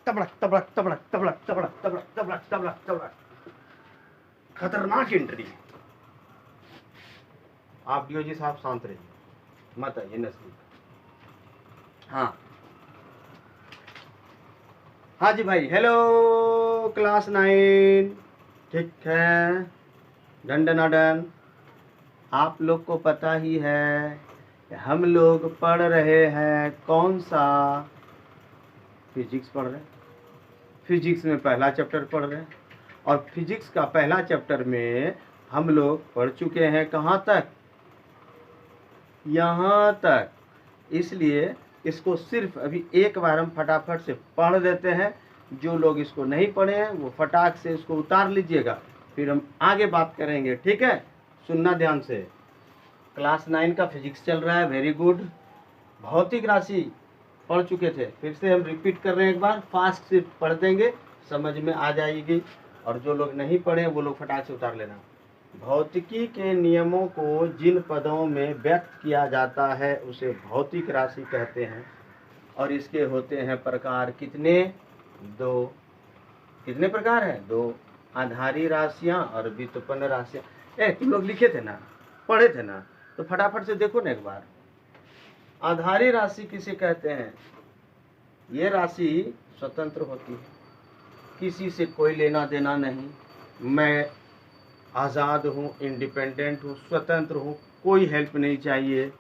तबड़क तबड़क तबड़क तबड़क तबड़क तबड़क तबड़क तबड़क तबड़क। खतरनाक एंट्री। आप डीओजी साहब शांत रहिए, मत आइए नजदीक। हाँ हाँ जी भाई, हेलो क्लास 9, ठीक है। डन। आप लोग को पता ही है कि हम लोग पढ़ रहे हैं कौन सा? फिजिक्स पढ़ रहे हैं। फिजिक्स में पहला चैप्टर पढ़ रहे हैं, और फिजिक्स का पहला चैप्टर में हम लोग पढ़ चुके हैं कहाँ तक? यहाँ तक। इसलिए इसको सिर्फ अभी एक बार हम फटाफट से पढ़ देते हैं। जो लोग इसको नहीं पढ़े हैं वो फटाक से इसको उतार लीजिएगा, फिर हम आगे बात करेंगे, ठीक है? सुनना ध्यान से। क्लास 9 का फिजिक्स चल रहा है, वेरी गुड। भौतिक राशि पढ़ चुके थे, फिर से हम रिपीट कर रहे हैं एक बार, फास्ट से पढ़ देंगे, समझ में आ जाएगी। और जो लोग नहीं पढ़े वो लोग फटाक से उतार लेना। भौतिकी के नियमों को जिन पदों में व्यक्त किया जाता है उसे भौतिक राशि कहते हैं, और इसके होते हैं प्रकार कितने? 2। कितने प्रकार हैं? 2। आधारी राशियां और व्युत्पन्न राशियां। तुम लोग लिखे थे ना, पढ़े थे ना, तो फटाफट से देखो ना एक बार। आधारी राशि किसे कहते हैं? ये राशि स्वतंत्र होती है, किसी से कोई लेना देना नहीं। मैं आज़ाद हूँ, इंडिपेंडेंट हूँ, स्वतंत्र हूँ, कोई हेल्प नहीं चाहिए।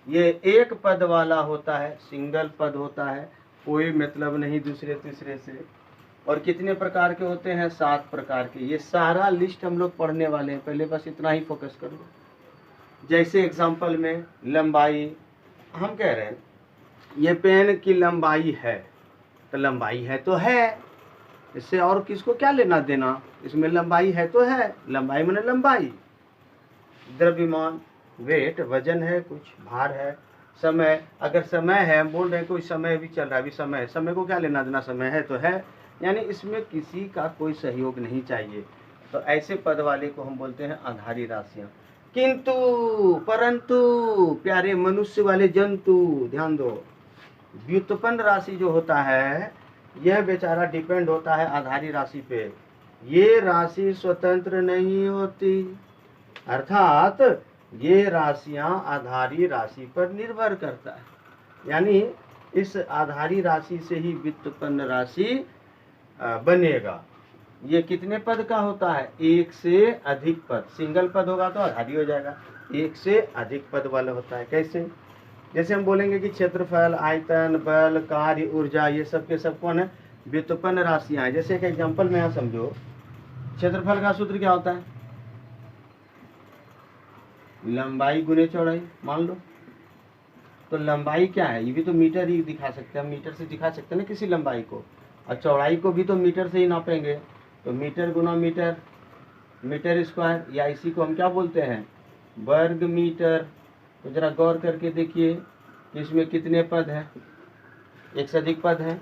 ये एक पद वाला होता है, सिंगल पद होता है, कोई मतलब नहीं दूसरे तीसरे से। और कितने प्रकार के होते हैं? 7 प्रकार के। ये सारा लिस्ट हम लोग पढ़ने वाले हैं, पहले बस इतना ही फोकस कर लो। जैसे एग्जाम्पल में लंबाई, हम कह रहे हैं ये पेन की लंबाई है, तो लंबाई है तो है, इससे और किसको क्या लेना देना? इसमें लंबाई है तो है, लंबाई माने लंबाई। द्रव्यमान, वेट, वजन है, कुछ भार है। समय, अगर समय है, हम बोल रहे हैं कोई समय भी चल रहा है, अभी समय है, समय को क्या लेना देना? समय है तो है, यानी इसमें किसी का कोई सहयोग नहीं चाहिए। तो ऐसे पद वाले को हम बोलते हैं आधारी राशियां। किंतु परंतु प्यारे मनुष्य वाले जंतु, ध्यान दो, व्युत्पन्न राशि जो होता है यह बेचारा डिपेंड होता है आधारी राशि पे। ये राशि स्वतंत्र नहीं होती, अर्थात ये राशियां आधारी राशि पर निर्भर करता है। यानी इस आधारी राशि से ही व्युत्पन्न राशि बनेगा। ये कितने पद का होता है? एक से अधिक पद। सिंगल पद होगा तो आधारी हो जाएगा, एक से अधिक पद वाला होता है। कैसे? जैसे हम बोलेंगे कि क्षेत्रफल, आयतन, बल, कार्य, ऊर्जा, ये सब के सब कौन है? व्युत्पन्न राशियां हैं। जैसे एक एग्जांपल में यहाँ समझो, क्षेत्रफल का सूत्र क्या होता है? लंबाई गुने चौड़ाई, मान लो। तो लंबाई क्या है? ये भी तो मीटर ही दिखा सकते हैं, हम मीटर से दिखा सकते हैं ना किसी लंबाई को, और चौड़ाई को भी तो मीटर से ही नापेंगे। तो मीटर गुना मीटर, मीटर स्क्वायर, या इसी को हम क्या बोलते हैं? वर्ग मीटर। तो जरा गौर करके देखिए कि इसमें कितने पद हैं? एक से अधिक पद हैं।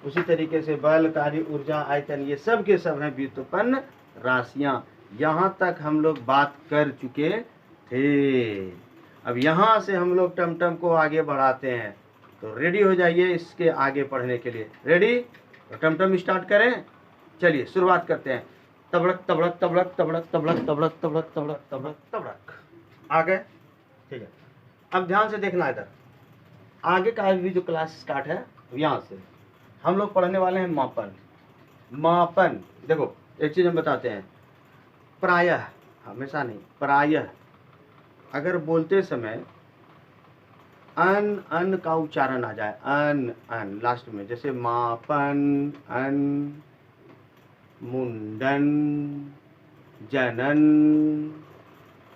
उसी तरीके से बल, कार्य, ऊर्जा, आयतन, ये सब के सब हैं व्युत्पन्न राशियां। यहाँ तक हम लोग बात कर चुके थे। अब यहाँ से हम लोग टमटम को आगे बढ़ाते हैं, तो रेडी हो जाइए इसके आगे पढ़ने के लिए। रेडी? तो टमटम स्टार्ट करें, चलिए शुरुआत करते हैं। तबड़क तबड़क तबड़क तबड़क तबड़क तबड़क तबड़क तबड़क तबड़क तबड़क। आ गए? ठीक है। अब ध्यान से देखना, इधर आगे का भी जो क्लास स्टार्ट है यहाँ से हम लोग पढ़ने वाले हैं मापन। मापन देखो, एक चीज हम बताते हैं, प्रायः, हमेशा नहीं, प्रायः अगर बोलते समय अन का उच्चारण आ जाए, अन लास्ट में, जैसे मापन, अन, मुंडन, जनन,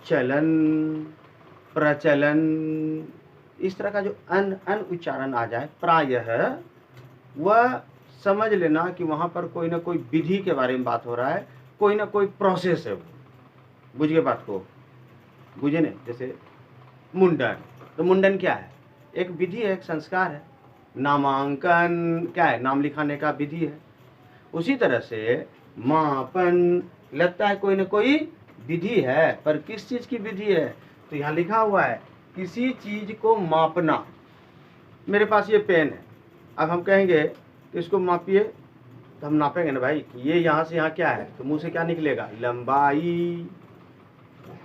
चलन, प्रचलन, इस तरह का जो अन उच्चारण आ जाए प्रायः, वह समझ लेना कि वहाँ पर कोई ना कोई विधि के बारे में बात हो रहा है, कोई ना कोई प्रोसेस है वो। बुझ गए बात को? बुझे नहीं? जैसे मुंडन, तो मुंडन क्या है? एक विधि है, एक संस्कार है। नामांकन क्या है? नाम लिखाने का विधि है। उसी तरह से मापन, लगता है कोई ना कोई विधि है, पर किस चीज की विधि है? तो यहाँ लिखा हुआ है किसी चीज को मापना। मेरे पास ये पेन है, अब हम कहेंगे तो इसको मापिए, तो हम नापेंगे ना भाई, ये यहाँ से यहाँ क्या है, तो मुंह से क्या निकलेगा, लंबाई।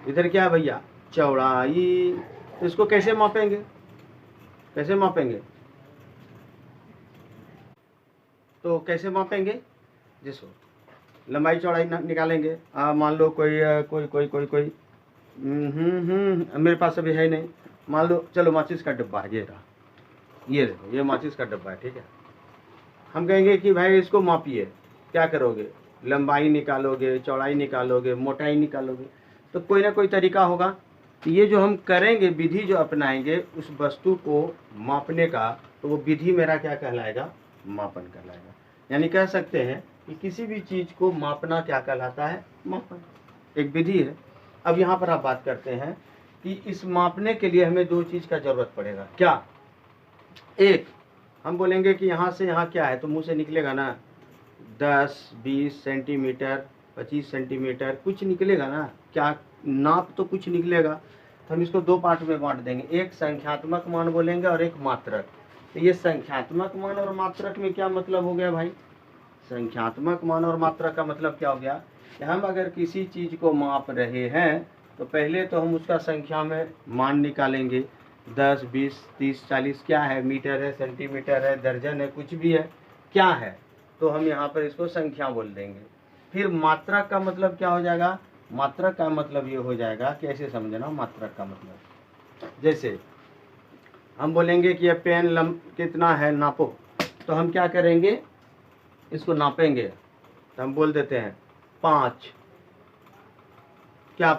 इधर क्या है भैया, चौड़ाई। तो इसको कैसे मापेंगे, कैसे मापेंगे, तो कैसे मापेंगे, जिसको लंबाई चौड़ाई निकालेंगे। मान लो कोई कोई कोई कोई कोई मेरे पास अभी है नहीं, मान लो चलो माचिस का डब्बा है, ये रहा, ये देखो ये माचिस का डब्बा है, ठीक है। हम कहेंगे कि भाई इसको मापिए, क्या करोगे, लंबाई निकालोगे, चौड़ाई निकालोगे, मोटाई निकालोगे, तो कोई ना कोई तरीका होगा। तो ये जो हम करेंगे, विधि जो अपनाएंगे उस वस्तु को मापने का, तो वो विधि मेरा क्या कहलाएगा, मापन कहलाएगा। यानी कह सकते हैं कि किसी भी चीज़ को मापना क्या कहलाता है, मापन, एक विधि है। अब यहाँ पर आप बात करते हैं कि इस मापने के लिए हमें दो चीज़ का जरूरत पड़ेगा, क्या, एक हम बोलेंगे कि यहाँ से यहाँ क्या है, तो मुंह से निकलेगा ना 10-20 सेंटीमीटर, 25 सेंटीमीटर, कुछ निकलेगा ना, क्या नाप तो कुछ निकलेगा। तो हम इसको दो पार्ट में बांट देंगे, एक संख्यात्मक मान बोलेंगे और एक मात्रक। तो ये संख्यात्मक मान और मात्रक में क्या मतलब हो गया भाई, संख्यात्मक मान और मात्रक का मतलब क्या हो गया कि हम अगर किसी चीज़ को माप रहे हैं तो पहले तो हम उसका संख्या में मान निकालेंगे, 10, 20, 30, 40 क्या है, मीटर है, सेंटीमीटर है, दर्जन है, कुछ भी है, क्या है, तो हम यहाँ पर इसको संख्या बोल देंगे। फिर मात्रक का मतलब क्या हो जाएगा, मात्रक का मतलब ये हो जाएगा, कैसे समझना मात्रक का मतलब, जैसे हम बोलेंगे कि ये पेन कितना है नापो, तो हम क्या करेंगे, इसको नापेंगे, तो हम बोल देते हैं 5, क्या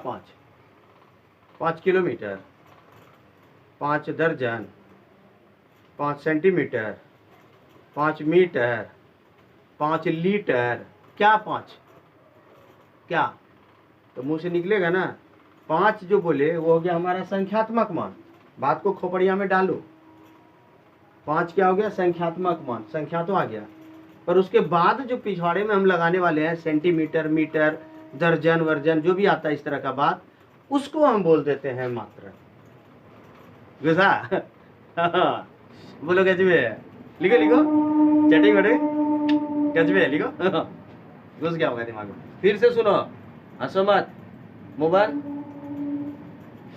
5 किलोमीटर, 5 दर्जन, 5 सेंटीमीटर, 5 मीटर, 5 लीटर, क्या 5, क्या, तो मुंह से निकलेगा ना 5, जो बोले वो हो गया हमारा संख्यात्मक मान। बात को खोपड़िया में डालो, 5 क्या हो गया, संख्यात्मक मान, संख्या तो आ गया, पर उसके बाद जो पिछवाड़े में हम लगाने वाले हैं सेंटीमीटर, मीटर, दर्जन, वर्जन, जो भी आता है इस तरह का बात, उसको हम बोल देते हैं मात्रक। गुस्सा बोलो गजबे है, लिखो लिखो, चैटिंग बड़े गजबे है, लिखो घुस गया होगा दिमाग में। फिर से सुनो, हंसो मत, मोबाइल,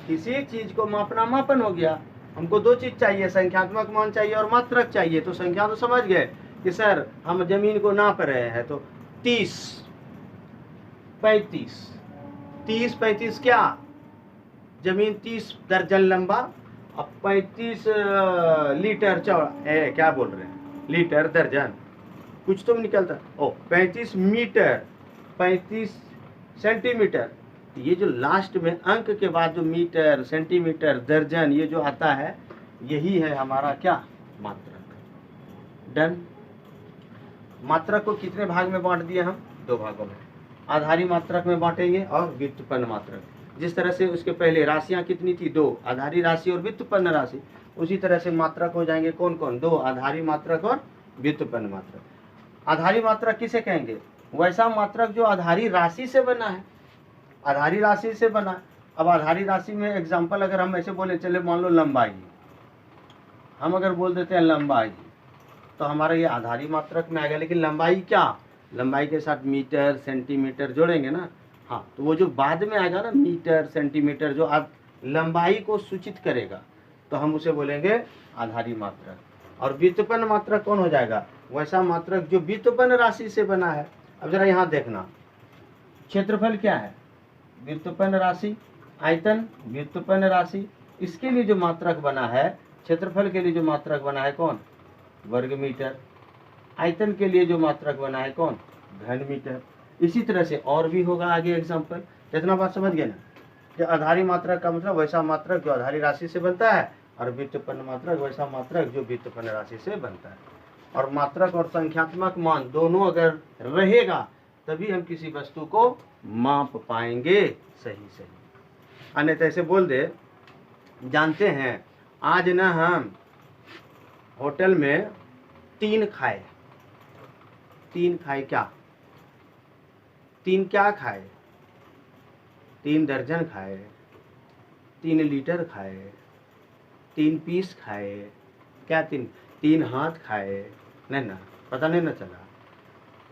किसी चीज को मापना मापन हो गया। हमको दो चीज चाहिए, संख्यात्मक मान चाहिए और मात्रक चाहिए। तो संख्या तो समझ गए कि सर हम जमीन को नाप रहे हैं, तो 30, 35, 30-35 क्या, जमीन 30 दर्जन लंबा अब 35 लीटर चौड़ा, क्या बोल रहे हैं, लीटर दर्जन, कुछ तो निकलता, ओ 35 मीटर, 35 सेंटीमीटर। ये जो लास्ट में अंक के बाद जो मीटर, सेंटीमीटर, दर्जन ये जो आता है, यही है हमारा क्या, मात्रक। डन। मात्रक को कितने भाग में बांट दिए हम, दो भागों में, आधारी मात्रक में बांटेंगे और व्युत्पन्न मात्रक। जिस तरह से उसके पहले राशियां कितनी थी, दो, आधारी राशि और व्युत्पन्न राशि, उसी तरह से मात्रक हो जाएंगे कौन कौन, दो, आधारी मात्रक और व्युत्पन्न मात्रक। आधारी मात्रक किसे कहेंगे, वैसा मात्रक जो आधारी राशि से बना है, आधारी राशि से बना। अब आधारी राशि में एग्जाम्पल अगर हम ऐसे बोले, चले मान लो लंबाई, हम अगर बोल देते हैं लंबाई, तो हमारा ये आधारी मात्रक में आ गया। लेकिन लंबाई क्या, लंबाई के साथ मीटर, सेंटीमीटर जोड़ेंगे ना, हाँ, तो वो जो बाद में आएगा ना मीटर, सेंटीमीटर, जो आप लंबाई को सूचित करेगा, तो हम उसे बोलेंगे आधारी मात्रक। और व्युत्पन्न मात्रक कौन हो जाएगा, वैसा मात्रक जो व्युत्पन्न राशि से बना है। अब जरा यहाँ देखना, क्षेत्रफल क्या है, व्युत्पन्न राशि, आयतन व्युत्पन्न राशि, इसके लिए जो मात्रक बना है, क्षेत्रफल के लिए जो मात्रक बना है कौन, वर्ग मीटर, आयतन के लिए जो मात्रक बना है कौन, घन मीटर। इसी तरह से और भी होगा आगे एग्जाम्पल। इतना बात समझ गए ना, कि आधारी मात्रक का मतलब वैसा मात्रक जो आधारी राशि से बनता है, और व्युत्पन्न मात्रक वैसा मात्रक जो व्युत्पन्न राशि से बनता है। और मात्रक और संख्यात्मक मान दोनों अगर रहेगा तभी हम किसी वस्तु को माप पाएंगे सही सही। अन्यथा ऐसे बोल दे, जानते हैं आज ना हम होटल में 3 खाए, 3 खाए, क्या 3 क्या खाए, 3 दर्जन खाए, 3 लीटर खाए, 3 पीस खाए, क्या 3 हाथ खाए, नहीं ना, पता नहीं ना चला।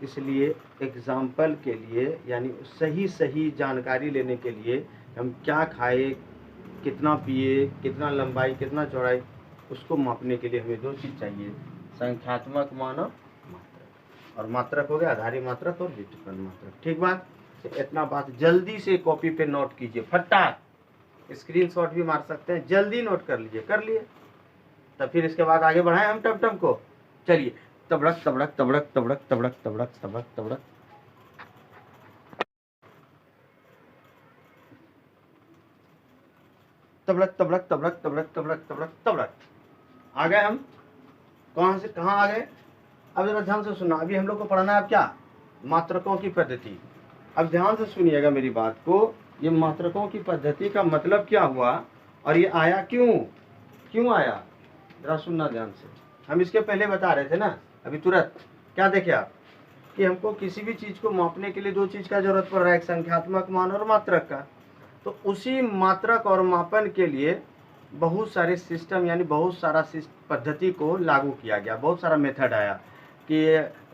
इसलिए एग्जाम्पल के लिए, यानी सही सही जानकारी लेने के लिए हम क्या खाए, कितना पिए, कितना लंबाई, कितना चौड़ाई, उसको मापने के लिए हमें दो चीज़ चाहिए, संख्यात्मक मान और मात्रक। और मात्रक हो गया आधारी मात्रक और व्युत्पन्न मात्रक। ठीक बात। तो इतना बात जल्दी से कॉपी पे नोट कीजिए, फटाक, स्क्रीनशॉट भी मार सकते हैं, जल्दी नोट कर लीजिए। कर लिए? तब फिर इसके बाद आगे बढ़ाएं हम टम को। चलिए, तबड़क तबड़क तबड़क तबड़क तबड़क तबड़क तबड़क तबड़क, तबड़क तबड़क तबड़क तबड़क तबड़क तबड़क तबड़क। आ गए हम कहाँ से कहाँ आ गए? अब जरा ध्यान से सुनना। अभी हम लोग को पढ़ना है अब क्या? मात्रकों की पद्धति। अब ध्यान से सुनिएगा मेरी बात को। ये मात्रकों की पद्धति का मतलब क्या हुआ और ये आया क्यों आया, जरा सुनना ध्यान से। हम इसके पहले बता रहे थे ना, अभी तुरंत क्या देखे आप, कि हमको किसी भी चीज़ को मापने के लिए दो चीज़ का जरूरत पड़ रहा है, एक संख्यात्मक मान और मात्रक का। तो उसी मात्रक और मापन के लिए बहुत सारे सिस्टम, यानी बहुत सारा पद्धति को लागू किया गया, बहुत सारा मेथड आया कि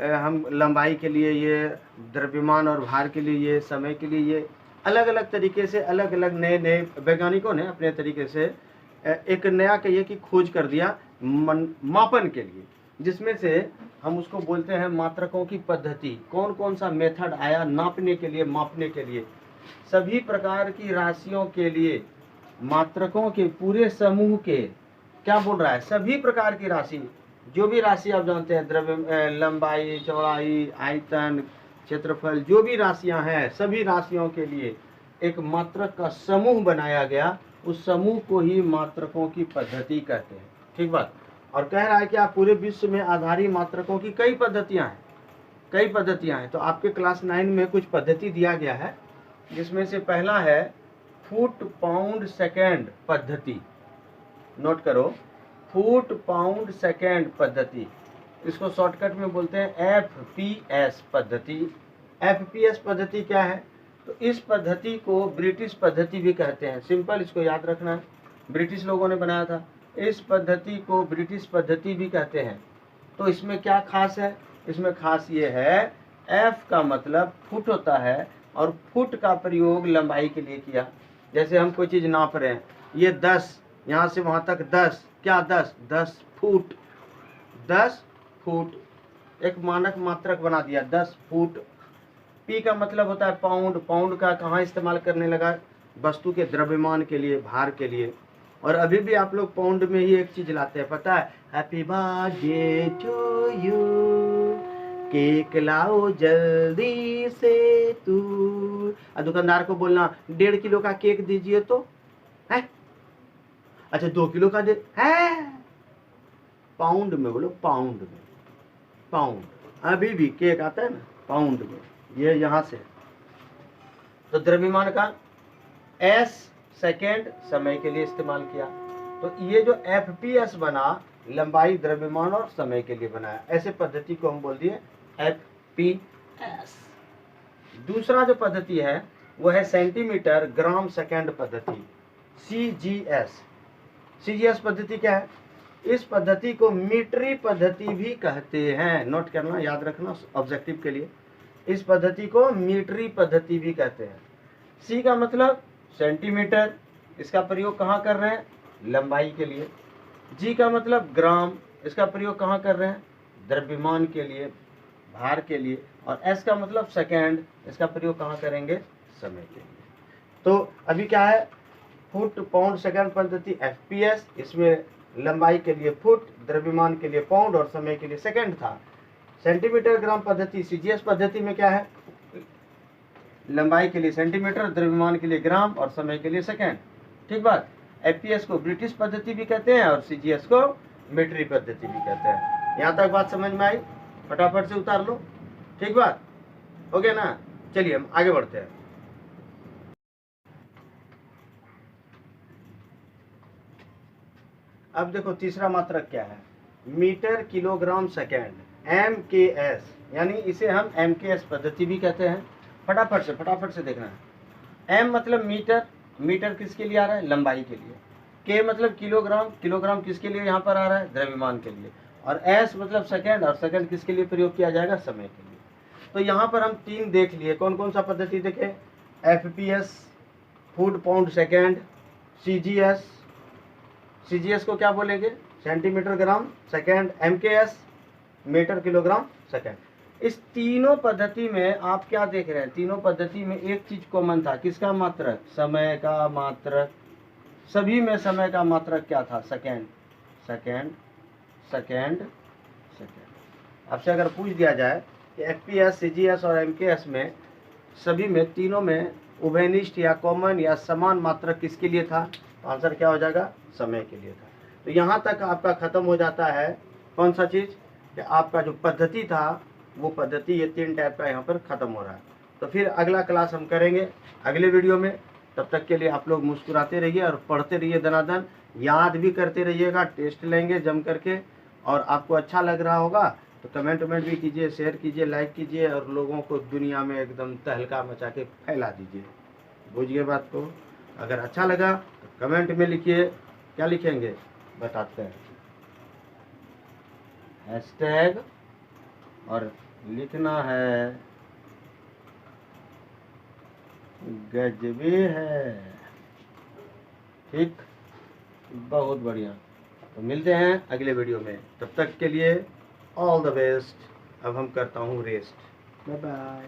हम लंबाई के लिए ये, द्रव्यमान और भार के लिए ये, समय के लिए ये, अलग अलग तरीके से अलग अलग नए वैज्ञानिकों ने अपने तरीके से एक नया कहिए कि खोज कर दिया मापन के लिए, जिसमें से हम उसको बोलते हैं मात्रकों की पद्धति। कौन कौन सा मेथड आया नापने के लिए, मापने के लिए? सभी प्रकार की राशियों के लिए, मात्रकों के पूरे समूह के, क्या बोल रहा है, सभी प्रकार की राशि, जो भी राशि आप जानते हैं, द्रव्य, लंबाई, चौड़ाई, आयतन, क्षेत्रफल, जो भी राशियां हैं, सभी राशियों के लिए एक मात्रक का समूह बनाया गया। उस समूह को ही मात्रकों की पद्धति कहते हैं। ठीक बात। और कह रहा है कि आप पूरे विश्व में आधारी मात्रकों की कई पद्धतियां हैं। तो आपके क्लास 9 में कुछ पद्धति दिया गया है, जिसमें से पहला है फुट पाउंड सेकेंड पद्धति। नोट करो, फुट पाउंड सेकेंड पद्धति, इसको शॉर्टकट में बोलते हैं FPS पद्धति। FPS पद्धति क्या है? तो इस पद्धति को ब्रिटिश पद्धति भी कहते हैं। सिंपल, इसको याद रखना है, ब्रिटिश लोगों ने बनाया था। इस पद्धति को ब्रिटिश पद्धति भी कहते हैं। तो इसमें क्या खास है? इसमें खास ये है, F का मतलब फुट होता है और फुट का प्रयोग लंबाई के लिए किया। जैसे हम कोई चीज़ नाप रहे हैं, ये 10, यहाँ से वहाँ तक 10, क्या 10 फुट, 10 फुट, एक मानक मात्रक बना दिया, 10 फुट। P का मतलब होता है पाउंड। पाउंड का कहाँ इस्तेमाल करने लगा? वस्तु के द्रव्यमान के लिए, भार के लिए। और अभी भी आप लोग पाउंड में ही एक चीज लाते हैं, पता है, happy birthday to you, cake लाओ जल्दी से तू। और दुकानदार को बोलना 1.5 किलो का केक दीजिए तो है, अच्छा 2 किलो का दे है, पाउंड में बोलो, पाउंड में, पाउंड। अभी भी केक आता है ना पाउंड में, ये यहाँ से। तो द्रव्यमान का S सेकेंड समय के लिए इस्तेमाल किया। तो ये जो FPS बना, लंबाई, द्रव्यमान और समय के लिए बनाया, ऐसे पद्धति को हम बोल दिए FPS। दूसरा जो पद्धति है वो है सेंटीमीटर ग्राम सेकेंड पद्धति, CGS पद्धति क्या है? इस पद्धति को मीटरी पद्धति भी कहते हैं। नोट करना, याद रखना ऑब्जेक्टिव के लिए। इस पद्धति को मीटरी पद्धति भी कहते हैं। C का मतलब सेंटीमीटर, इसका प्रयोग कहाँ कर रहे हैं? लंबाई के लिए। G का मतलब ग्राम, इसका प्रयोग कहाँ कर रहे हैं? द्रव्यमान के लिए, भार के लिए। और S का मतलब सेकेंड, इसका प्रयोग कहाँ करेंगे? समय के लिए। तो अभी क्या है? फुट पाउंड सेकेंड पद्धति FPS, इसमें लंबाई के लिए फुट, द्रव्यमान के लिए पाउंड और समय के लिए सेकेंड था। सेंटीमीटर ग्राम पद्धति CGS पद्धति में क्या है? लंबाई के लिए सेंटीमीटर, द्रव्यमान के लिए ग्राम और समय के लिए सेकेंड। ठीक बात। FPS को ब्रिटिश पद्धति भी कहते हैं और CGS को मीटरी पद्धति भी कहते हैं। यहाँ तक बात समझ में आई? फटाफट से उतार लो। ठीक बात हो गया ना? चलिए हम आगे बढ़ते हैं। अब देखो तीसरा मात्रक क्या है? मीटर किलोग्राम सेकेंड, MKS, यानी इसे हम MKS पद्धति भी कहते हैं। फटाफट से देखना है। M मतलब मीटर, मीटर किसके लिए आ रहा है? लंबाई के लिए। K मतलब किलोग्राम, किलोग्राम किसके लिए यहाँ पर आ रहा है? द्रव्यमान के लिए। और एस मतलब सेकंड, और सेकंड किसके लिए प्रयोग किया जाएगा? समय के लिए। तो यहाँ पर हम 3 देख लिए, कौन कौन सा पद्धति देखे? FPS foot pound second, CGS, CGS को क्या बोलेंगे? Centimetre gram second, MKS metre kilogram second. इस तीनों पद्धति में आप क्या देख रहे हैं? तीनों पद्धति में एक चीज कॉमन था, किसका मात्रक? समय का मात्रक। सभी में समय का मात्रक क्या था? Second, second, second, second. आपसे अगर पूछ दिया जाए कि FPS, CGS और MKS में सभी में, तीनों में उभयनिष्ठ या कॉमन या समान मात्रक किसके लिए था? तो आंसर क्या हो जाएगा? समय के लिए था। तो यहाँ तक आपका खत्म हो जाता है कौन सा चीज? कि आपका जो पद्धति था वो पद्धति, ये 3 टाइप का यहाँ पर खत्म हो रहा है। तो फिर अगला क्लास हम करेंगे अगले वीडियो में। तब तक के लिए आप लोग मुस्कुराते रहिए और पढ़ते रहिए दनादन, याद भी करते रहिएगा, टेस्ट लेंगे जम करके। और आपको अच्छा लग रहा होगा तो कमेंट भी कीजिए, शेयर कीजिए, लाइक कीजिए और लोगों को दुनिया में एकदम तहलका मचा के फैला दीजिए। बुझिए बात को। अगर अच्छा लगा तो कमेंट में लिखिए, क्या लिखेंगे बताते हैं? हैशटैग, और लिखना है गजबे है। ठीक, बहुत बढ़िया। तो मिलते हैं अगले वीडियो में, तब तक के लिए ऑल द बेस्ट। अब हम करता हूँ रेस्ट। Bye bye.